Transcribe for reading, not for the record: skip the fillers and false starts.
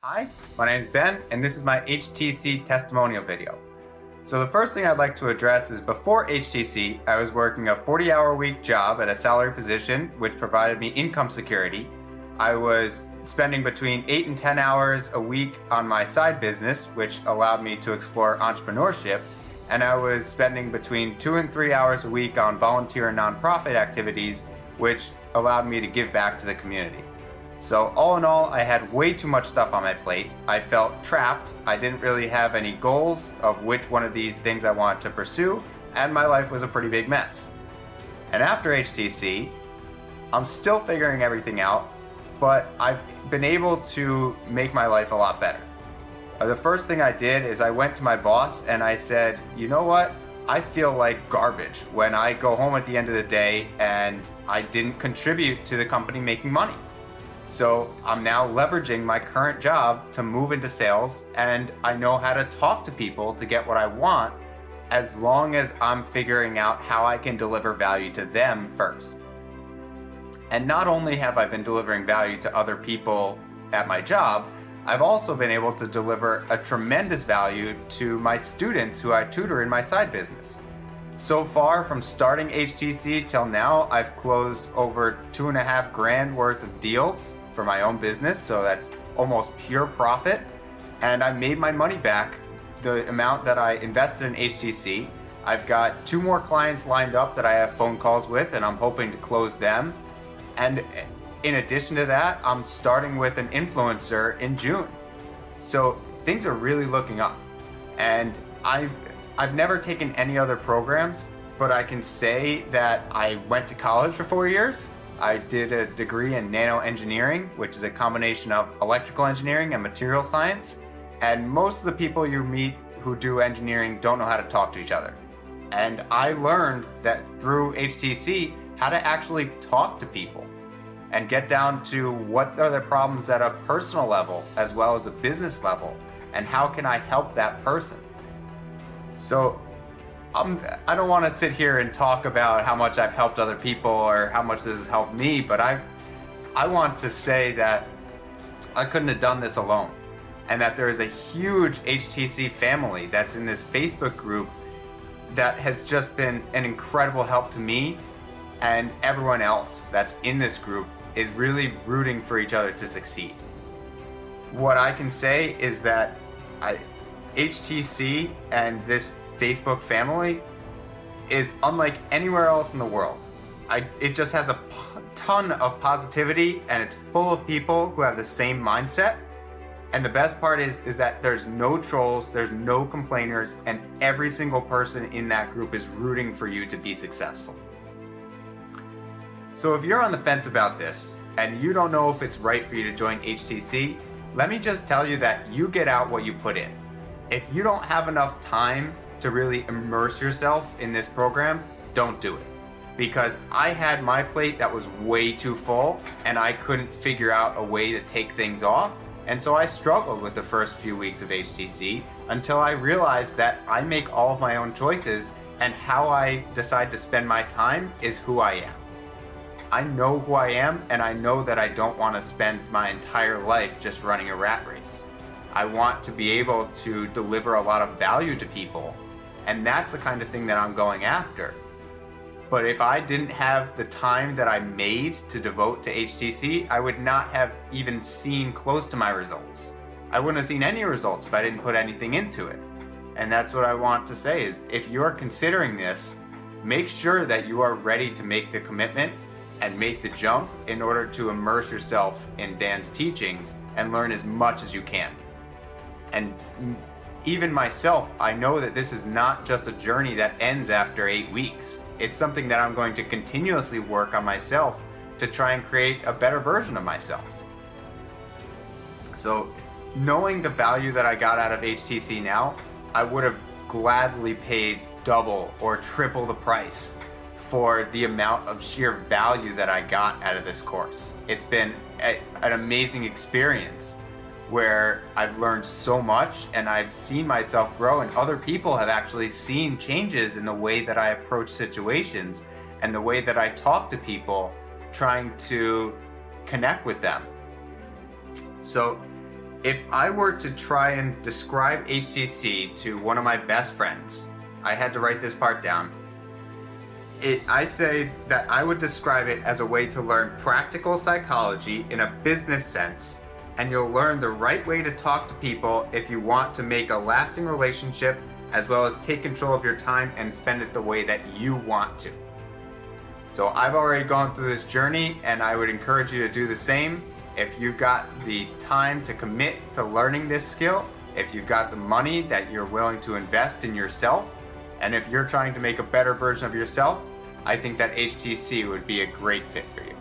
Hi, my name is Ben, and this is my HTC testimonial video. So the first thing I'd like to address is before HTC, I was working a 40-hour-a-week job at a salary position, which provided me income security. I was spending between 8 and 10 hours a week on my side business, which allowed me to explore entrepreneurship, and I was spending between 2 and 3 hours a week on volunteer and nonprofit activities, which allowed me to give back to the community. So all in all, I had way too much stuff on my plate. I felt trapped. I didn't really have any goals of which one of these things I wanted to pursue, and my life was a pretty big mess. And after HTC, I'm still figuring everything out, but I've been able to make my life a lot better. The first thing I did is I went to my boss and I said, you know what? I feel like garbage when I go home at the end of the day and I didn't contribute to the company making money. So I'm now leveraging my current job to move into sales, and I know how to talk to people to get what I want, as long as I'm figuring out how I can deliver value to them first. And not only have I been delivering value to other people at my job, I've also been able to deliver a tremendous value to my students who I tutor in my side business. So far, from starting HTC till now, I've closed over $2.5 grand worth of deals for my own business, so that's almost pure profit. And I made my money back, the amount that I invested in HTC. I've got 2 more clients lined up that I have phone calls with, and I'm hoping to close them. And in addition to that, I'm starting with an influencer in June. So things are really looking up. And I've never taken any other programs, but I can say that I went to college for 4 years. I did a degree in nanoengineering, which is a combination of electrical engineering and material science. And most of the people you meet who do engineering don't know how to talk to each other. And I learned that through HTC how to actually talk to people and get down to what are their problems at a personal level as well as a business level, and how can I help that person. So I don't want to sit here and talk about how much I've helped other people or how much this has helped me, but I want to say that I couldn't have done this alone, and that there is a huge HTC family that's in this Facebook group that has just been an incredible help to me, and everyone else that's in this group is really rooting for each other to succeed. What I can say is that HTC and this Facebook family is unlike anywhere else in the world. It just has a ton of positivity, and it's full of people who have the same mindset. And the best part is that there's no trolls, there's no complainers, and every single person in that group is rooting for you to be successful. So if you're on the fence about this and you don't know if it's right for you to join HTC, let me just tell you that you get out what you put in. If you don't have enough time to really immerse yourself in this program, don't do it. Because I had my plate that was way too full and I couldn't figure out a way to take things off. And so I struggled with the first few weeks of HTC until I realized that I make all of my own choices, and how I decide to spend my time is who I am. I know who I am, and I know that I don't want to spend my entire life just running a rat race. I want to be able to deliver a lot of value to people, and that's the kind of thing that I'm going after. But if I didn't have the time that I made to devote to HTC, I would not have even seen close to my results. I wouldn't have seen any results if I didn't put anything into it. And that's what I want to say is, if you're considering this, make sure that you are ready to make the commitment and make the jump in order to immerse yourself in Dan's teachings and learn as much as you can. And even myself, I know that this is not just a journey that ends after 8 weeks. It's something that I'm going to continuously work on myself to try and create a better version of myself. So knowing the value that I got out of HTC now, I would have gladly paid double or triple the price for the amount of sheer value that I got out of this course. It's been an amazing experience where I've learned so much, and I've seen myself grow, and other people have actually seen changes in the way that I approach situations and the way that I talk to people, trying to connect with them. So If I were to try and describe HTC to one of my best friends, I had to write this part down. I'd say that I would describe it as a way to learn practical psychology in a business sense, and you'll learn the right way to talk to people if you want to make a lasting relationship, as well as take control of your time and spend it the way that you want to. So I've already gone through this journey, and I would encourage you to do the same. If you've got the time to commit to learning this skill, if you've got the money that you're willing to invest in yourself, and if you're trying to make a better version of yourself, I think that HTC would be a great fit for you.